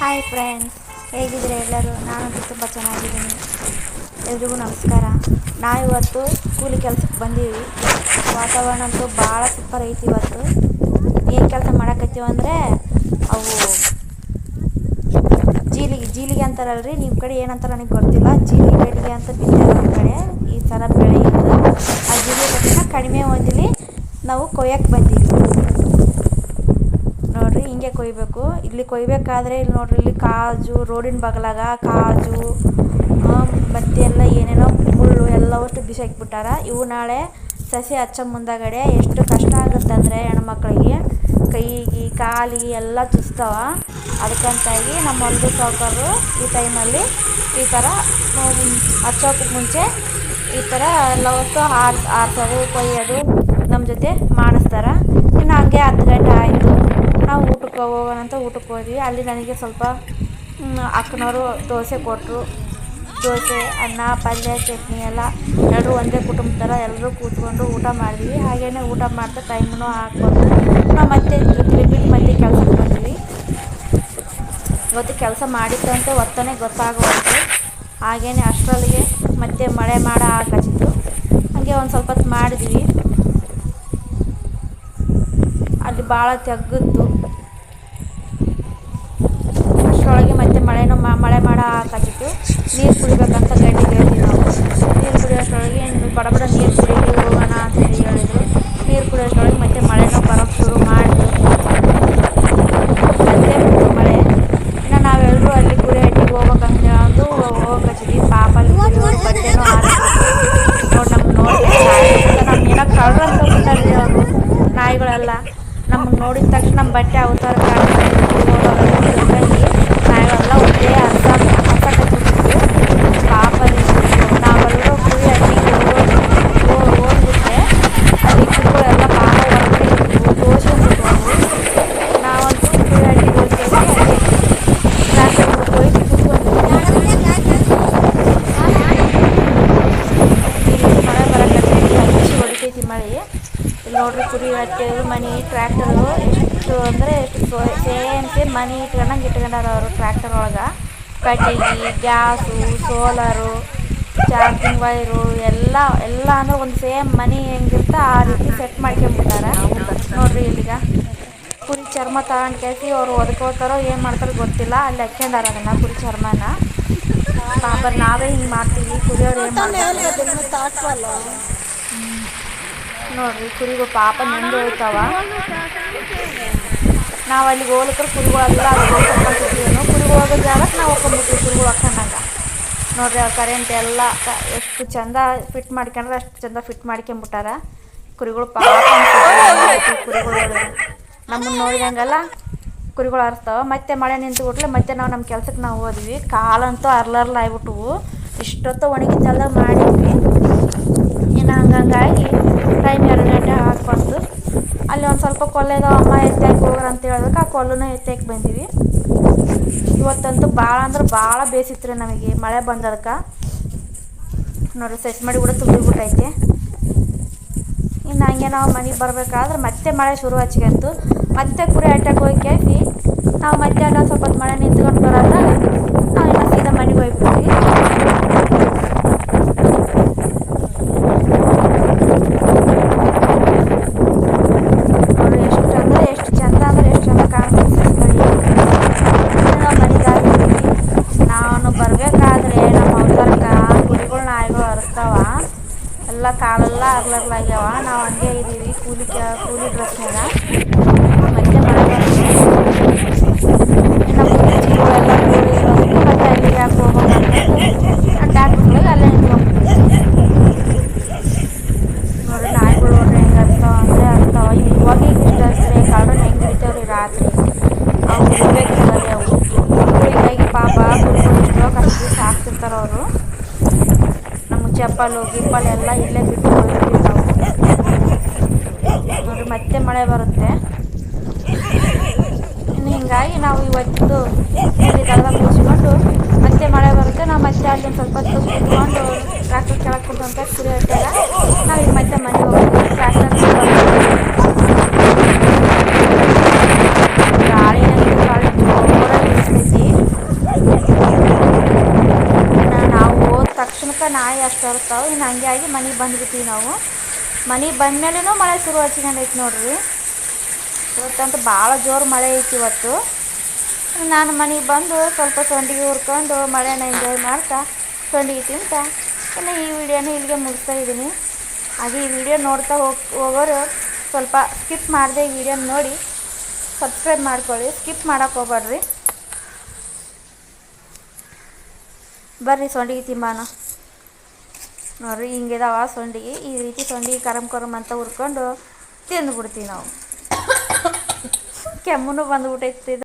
Hi friends, ಹೇಗಿದ್ದೀರಾ ಎಲ್ಲರೂ? ನಾನಂತೂ ತುಂಬ ಚೆನ್ನಾಗಿದ್ದೀನಿ. ಎಲ್ರಿಗೂ ನಮಸ್ಕಾರ. ನಾವಿವತ್ತು ಕೂಲಿ ಕೆಲಸಕ್ಕೆ ಬಂದೀವಿ. ವಾತಾವರಣ ಅಂತೂ ಭಾಳ ಸೂಪರ್ ಐತಿ. ಇವತ್ತು ಏನು ಕೆಲಸ ಮಾಡಕತ್ತೀವಿ ಅಂದರೆ ಅವು ಜೀಲಿಗೆ ಅಂತಾರಲ್ರಿ, ನಿಮ್ಮ ಕಡೆ ಏನಂತಾರೆ ನನಗೆ ಗೊತ್ತಿಲ್ಲ. ಜೀಲಿಗೆ ಬೆಳೆಗೆ ಅಂತ ಬಿಡ್ತಾರೆ ನಮ್ಮ ಕಡೆ. ಈ ಥರ ಬೆಳೆ ಇತ್ತು. ಆ ಜೀಲಿಗೆ ಕಡಿಮೆ ಓದಿಲಿ ನಾವು ಕೊಯ್ಯಕ್ಕೆ ಬಂದೀವಿ. ನೋಡ್ರಿ, ಹಿಂಗೆ ಕೊಯ್ಬೇಕು. ಇಲ್ಲಿ ಕೊಯ್ಬೇಕಾದ್ರೆ ಇಲ್ಲಿ ನೋಡ್ರಿ, ಇಲ್ಲಿ ಕಾಜು, ರೋಡಿನ ಬಗಲಾಗ ಕಾಜು ಮತ್ತು ಎಲ್ಲ ಏನೇನೋ ಮುಳ್ಳು ಎಲ್ಲವಷ್ಟು ಬಿಸಾಕಿಬಿಟ್ಟಾರ. ಇವು ನಾಳೆ ಸಸಿ ಹಚ್ಚ ಮುಂದಾಗಡೆ ಎಷ್ಟು ಕಷ್ಟ ಆಗುತ್ತಂದರೆ ಹೆಣ್ಮಕ್ಳಿಗೆ ಕೈಗೆ ಕಾಲಿಗೆ ಎಲ್ಲ ಚುಚ್ತಾವ. ಅದಕ್ಕಂತಾಗಿ ನಮ್ಮ ಹೊಲದ ಸಾವುಕಾರರು ಈ ಟೈಮಲ್ಲಿ ಈ ಥರ ಹಚ್ಚೋಕೆ ಮುಂಚೆ ಈ ಥರ ಎಲ್ಲವಷ್ಟು ಆರಿಸೋದು ಕೊಯ್ಯೋದು ನಮ್ಮ ಜೊತೆ ಮಾಡಿಸ್ತಾರೆ. ಇನ್ನು ಹಂಗೆ 10 ಗಂಟೆ ಆಯಿತು. ನಾವು ಊಟಕ್ಕೆ ಹೋಗೋಣ ಅಂತ ಊಟಕ್ಕೆ ಹೋದ್ವಿ. ಅಲ್ಲಿ ನನಗೆ ಸ್ವಲ್ಪ ಅಕ್ಕನವರು ದೋಸೆ ಕೊಟ್ಟರು. ದೋಸೆ, ಅನ್ನ, ಪಲ್ಯ, ಚಟ್ನಿ ಎಲ್ಲ ಎಲ್ಲರೂ ಒಂದೇ ಕುಟುಂಬ ಥರ ಎಲ್ಲರೂ ಕೂತ್ಕೊಂಡು ಊಟ ಮಾಡಿದ್ವಿ. ಹಾಗೇ ಊಟ ಮಾಡ್ತಾ ಟೈಮೂ ಹಾಕ್ಕೊಂಡು ನಾವು ಮತ್ತೆ ರಿಪೀಟ್ ಮತ್ತೆ ಕೆಲಸಕ್ಕೆ ಬಂದ್ವಿ. ಇವತ್ತು ಕೆಲಸ ಮಾಡಿತ್ತಂತೆ ಒತ್ತನೇ ಗೊತ್ತಾಗೋದು. ಹಾಗೇ ಅಷ್ಟರಲ್ಲಿಗೆ ಮತ್ತೆ ಮಳೆ ಹಾಕಚ್ಚಿತ್ತು. ಹಾಗೆ ಒಂದು ಸ್ವಲ್ಪ ಹೊತ್ತು ಮಾಡಿದ್ವಿ. ಅಲ್ಲಿ ಭಾಳ ತೆಗ್ಗಿತ್ತು. ಅಷ್ಟರೊಳಗೆ ಮತ್ತೆ ಮಳೆ ಹಾಕಚ್ಚಿತ್ತು. ನೀರು ಕುಡಿಬೇಕಂತ ಗಂಡಿಗೆ ಹೇಳ್ತೀವಿ ನಾವು. ನೀರು ಕುಡಿಯೋಷ್ಟರೊಳಗೆ ಬಡ ನೀರು ಕುಡಿದು ಹೋಗೋಣ ಅಂತ ಹೇಳಿದರು. ನೀರು ಕುಡಿಯೋಷ್ಟರೊಳಗೆ ಮತ್ತೆ ಮಳೆನೂ ಬರೋಕ್ಕೆ ಶುರು ಮಾಡಿದ್ರು. ಮತ್ತೆ ಮಳೆ. ಇನ್ನು ನಾವೆಲ್ಲರೂ ಅಲ್ಲಿ ಕುರಿ ಹಟ್ಟಿಗೆ ಹೋಗ್ಬೇಕಂತ ಹೇಳೋದು ಹೋಗಚ್ಚಿದ್ವಿ. ಪಾಪ ಅಲ್ಲಿ ಕುರಿಯವರು ಬಟ್ಟೆನೂ ನೋಡಿ ನಮ್ಗೆ ಏನೋ ಕಳ್ರು ಅಂತ ಬಿಟ್ಟಾರ್ರಿ ಅವರು. ನಾಯಿಗಳೆಲ್ಲ ನಮ್ಗೆ ನೋಡಿದ ತಕ್ಷಣ ನಮ್ಮ ಬಟ್ಟೆ ಅವತಾರ ನಾಯಿಗಳೆಲ್ಲ ಒಂದೇ ಅರ್ಥ ಕಟ್ಟಿಬಿಟ್ಟಿದ್ವಿ. ಪಾಪ ನಾವೆಲ್ಲರೂ ಕುರಿ ಹಟ್ಟಿಗೆ ಹೋಗ್ಬಿಟ್ಟೆ. ಅಲ್ಲಿ ಕುರಿಗಳೆಲ್ಲ ಪಾಪ ಹೊರಗಡೆ ತೋರಿಸ್ಬಿಟ್ವು. ನಾವಂತೂ ಕುರಿ ಹಟ್ಟಿಗೆ ಹೋಗ್ತೇವೆ. ಟ್ರ್ಯಾಕ್ಟರ್ ಹೋಗಿ ಮಳೆ ಬರಕತ್ತೈತಿ, ಹಚ್ಚಿ ಹೊಡಿತೈತಿ ಮಳೆ. ಇಲ್ಲಿ ನೋಡ್ರಿ, ಕುರಿ ಹಟ್ಟಿ ಮನೆ ಟ್ರ್ಯಾಕ್ಟರು ಎಷ್ಟು ಅಂದರೆ ಎಷ್ಟು ಸೇಮ್ ಮನೆ ಇಟ್ಕೊಂಡಾರ ಅವರು. ಟ್ರ್ಯಾಕ್ಟರ್ ಒಳಗೆ ಕಟ್ಟಿಗೆ, ಗ್ಯಾಸು, ಸೋಲಾರು, ಚಾರ್ಜಿಂಗ್ ವೈರು ಎಲ್ಲ ಅಂದರೆ ಒಂದು ಸೇಮ್ ಮನೆ ಹೆಂಗಿರುತ್ತೆ ಆ ರೀತಿ ಸೆಟ್ ಮಾಡ್ಕೊಂಬಿಟ್ಟಾರ. ನೋಡ್ರಿ, ಇಲ್ಲಿಗ ಕುರಿ ಚರ್ಮ ತಗೊಂಡು ಕೇಸಿ ಅವ್ರು ಒದ್ಕೋತಾರೋ ಏನು ಮಾಡ್ತಾರೋ ಗೊತ್ತಿಲ್ಲ. ಅಲ್ಲಿ ಹಾಕ್ಯಂಡಾರ ಅದನ್ನು ಕುರಿ ಚರ್ಮನ. ಪಾಪ ನಾವೇ ಹಿಂಗೆ ಮಾಡ್ತೀವಿ, ಕುರಿಯವ್ರು ಏನು ಮಾಡ್ತಾರೆ ನೋಡ್ರಿ. ಕುರಿಗಳು ಪಾಪ ನೆಂದು ಹೋಗ್ತಾವ. ನಾವು ಅಲ್ಲಿಗೆ ಹೋಗ್ಲಿಕ್ಕೆ ಕುರಿಗಳೆಲ್ಲ ಹಾಕೊಂಡ್ಬಿಟ್ಟಿವೇನು. ಕುರಿಗಳು ಹೋಗೋ ಜಾಗಕ್ಕೆ ನಾವು ಹಾಕೊಂಡ್ಬಿಟ್ವಿ ಕುರಿಗಳು ಹಾಕೊಂಡಾಗ. ನೋಡ್ರಿ, ಆ ಕರೆಂಟ್ ಎಲ್ಲ ಎಷ್ಟು ಚಂದ ಫಿಟ್ ಮಾಡ್ಕೊಂಡ್ರೆ ಅಷ್ಟು ಚಂದ ಫಿಟ್ ಮಾಡ್ಕೊಂಬಿಟ್ಟಾರ. ಕುರಿಗಳು ಪಾಪ ಕುರಿಗಳು ನಮ್ಮನ್ನು ನೋಡಿದಂಗೆಲ್ಲ ಕುರಿಗಳು ಹರಿಸ್ತಾವ. ಮತ್ತೆ ಮಳೆ ನಿಂತುಬಿಟ್ಲೆ ಮತ್ತೆ ನಾವು ನಮ್ಮ ಕೆಲ್ಸಕ್ಕೆ ನಾವು ಹೋದ್ವಿ. ಕಾಲಂತೂ ಆಗ್ಬಿಟ್ವು. ಇಷ್ಟೊತ್ತು ಒಣಗಿದ ಜಾಗದಾಗ ಮಾಡಿದ್ವಿ. ಇನ್ನು ಹಂಗಾಗಿ ಟೈಮ್ 2 ಗಂಟೆ ಹಾಕ್ಬಂದು ಅಲ್ಲಿ ಒಂದು ಸ್ವಲ್ಪ ಕೊಲ್ಲೆದ ಅಮ್ಮ ಎತ್ತಾಕಿ ಹೋಗ್ರ ಅಂತ ಹೇಳಿದ್ರೆ ಆ ಕೊಲ್ಲೂ ಎತ್ತಾಕಿ ಬಂದೀವಿ. ಇವತ್ತಂತೂ ಭಾಳ ಅಂದ್ರೆ ಭಾಳ ಬೇಸಿತ್ತು ನಮಗೆ ಮಳೆ ಬಂದದಕ್ಕೆ. ನೋಡಿರಿ, ಸೆಟ್ ಮಾಡಿ ಕೂಡ ತುಂಬಿಬಿಟ್ಟೈತೆ. ಇನ್ನು ಹಂಗೆ ನಾವು ಮನೆಗೆ ಬರಬೇಕಾದ್ರೆ ಮತ್ತೆ ಮಳೆ ಶುರು ಹಚ್ಕೊಂತು. ಮತ್ತೆ ಕುರಿ ಹಟ್ಟಕ್ಕೆ ಹೋಗಿ ಕೇಸಿ ನಾವು ಮತ್ತೆ ಅಲ್ಲ ಸ್ವಲ್ಪ ಹೊತ್ತು ಮಳೆ ನಿಂತ್ಕೊಂಡು ಬರೋದಾಗ ನಾವು ಇನ್ನು ಸೀದಾ ಮನೆಗೆ ಹೋಗ್ಬಿಟ್ವಿ. ಎಲ್ಲ ಕಾಲೆಲ್ಲ ಆಗ್ಲಾಗ್ಯಾವ. ನಾವು ಹಂಗೆ ಇದ್ದೀವಿ ಕೂಲಿ ಡ್ರೆಸ್ನಾಗ. ಮತ್ತೆ ಮಳೆ ನಮ್ಮ ಜೀವಗಳೆಲ್ಲ ಮತ್ತೆ ಅಲ್ಲಿಗೆ ಯಾಕೆ ಹೋಗ್ಬೇಕಂತ ಟ್ಯಾಕ್ಟ್ರಿಗೆ ಅಲ್ಲೇ ನಿಂತ್ಕೊಂಡ್ಬಿಟ್ಟಿದ್ವಿ. ನೋಡ್ರಿ, ನಾಯಿಗಳು ನೋಡ್ರಿ ಹೆಂಗೆ ಅರ್ತಾವ ಇವಾಗ ಇಷ್ಟ ಅಷ್ಟೇ. ಕಾಲ್ರೆ ಹೆಂಗೆ ಹಿಡಿತೇವ್ರಿ ರಾತ್ರಿ. ಅವು ಇರಬೇಕಲ್ಲ ಅವು ಹಿಂಗಾಗಿ ಪಾಪ ಕುರಿಗಳು ಇಷ್ಟೋ ಕಷ್ಟ ಸಾಕ್ತಿರ್ತಾರೆ ಅವರು. ಚಪ್ಪಲು ಗಿಪ್ಪಲು ಎಲ್ಲ ಇಲ್ಲೇ ಬಿಟ್ಟು ಹೋಗ್ತೀವಿ ನಾವು. ನೋಡಿರಿ, ಮತ್ತೆ ಮಳೆ ಬರುತ್ತೆ. ಇನ್ನು ಹಿಂಗಾಗಿ ನಾವು ಇವತ್ತು ಇಲ್ಲಿ ದಳದ ಕೂರಿಸ್ಕೊಂಡು ಮತ್ತೆ ಮಳೆ ಬರುತ್ತೆ. ನಾವು ಮತ್ತೆ ಅಲ್ಲಿ ಸ್ವಲ್ಪ ಹೊತ್ತು ಕೂತ್ಕೊಂಡು ಟ್ರ್ಯಾಕ್ಟರ್ ಕೆಳಗೆ ಕುಂತ ಕುರಿ ಹಟ್ಟಾಗ ನಾವು ಈಗ ಮತ್ತೆ ಮನೆಗೆ ಹೋಗ್ತೀವಿ. ಟ್ರ್ಯಾಕ್ಟರ್ ಗಾಳಿ ಜೋರಾಗಿ ಬೀಸ್ತೈತಿ. ಅಷ್ಟು ಇರ್ತಾವೆ. ಇನ್ನು ಹಂಗೆ ಆಗಿ ಮನೆಗೆ ಬಂದುಬಿಡ್ತೀವಿ ನಾವು. ಮನೆಗೆ ಬಂದಮೇಲೆನೂ ಮಳೆ ಶುರು ಹಚ್ಕೊಂಡೈತಿ ನೋಡ್ರಿ. ಇವತ್ತಂತೂ ಭಾಳ ಜೋರು ಮಳೆ ಐತಿ ಇವತ್ತು. ನಾನು ಮನೆಗೆ ಬಂದು ಸ್ವಲ್ಪ ಸಂಡಿಗೆ ಹುರ್ಕೊಂಡು ಮಳೆನ ಎಂಜಾಯ್ ಮಾಡ್ತಾ ಸಂಡಿಗೆ ತಿಂತ ಇನ್ನು ಈ ವಿಡಿಯೋನ ಇಲ್ಲಿಗೆ ಮುಗಿಸ್ತಾ ಇದ್ದೀನಿ. ಹಾಗೆ ಈ ವಿಡಿಯೋ ನೋಡ್ತಾ ಹೋಗೋರು ಸ್ವಲ್ಪ ಸ್ಕಿಪ್ ಮಾಡದೆ ಈ ವಿಡಿಯೋನ ನೋಡಿ ಸಬ್ಸ್ಕ್ರೈಬ್ ಮಾಡ್ಕೊಳ್ಳಿ, ಸ್ಕಿಪ್ ಮಾಡೋಕ್ಕೆ ಹೋಗ್ಬೇಡ್ರಿ. ಬರ್ರಿ ಸಂಡಿಗೆ ತಿಂಬಾನ. ನೋಡಿರಿ ಹಿಂಗಿದಾವ ಸಂಡಿಗೆ. ಈ ರೀತಿ ಸಂಡಿಗೆ ಕರಮ್ ಅಂತ ಹುರ್ಕೊಂಡು ತಿಂದುಬಿಡ್ತೀವಿ ನಾವು. ಕೆಮ್ಮೂ ಬಂದುಬಿಟ್ಟೈತಿ.